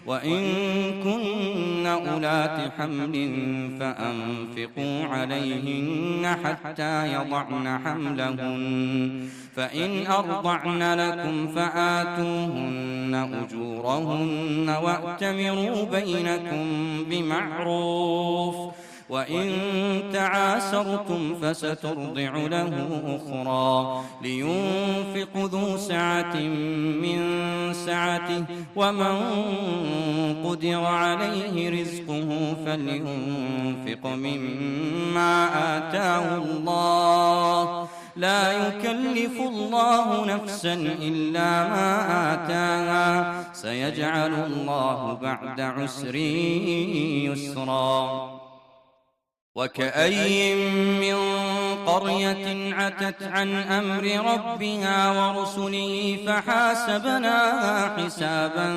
وإن كن أولات حمل فأنفقوا عليهن حتى يضعن حملهن، فإن أرضعن لكم فآتوهن أجورهن وأتمروا بينكم بمعروف، وإن تعاسرتم فسترضع له أخرى لينفق ذو سعة من سعته، ومن قدر عليه رزقه فلينفق مما آتاه الله، لا يكلف الله نفسا إلا ما آتاها، سيجعل الله بعد عسر يسرا. وكأين من قرية عتت عن أمر ربها ورسله فحاسبناها حسابا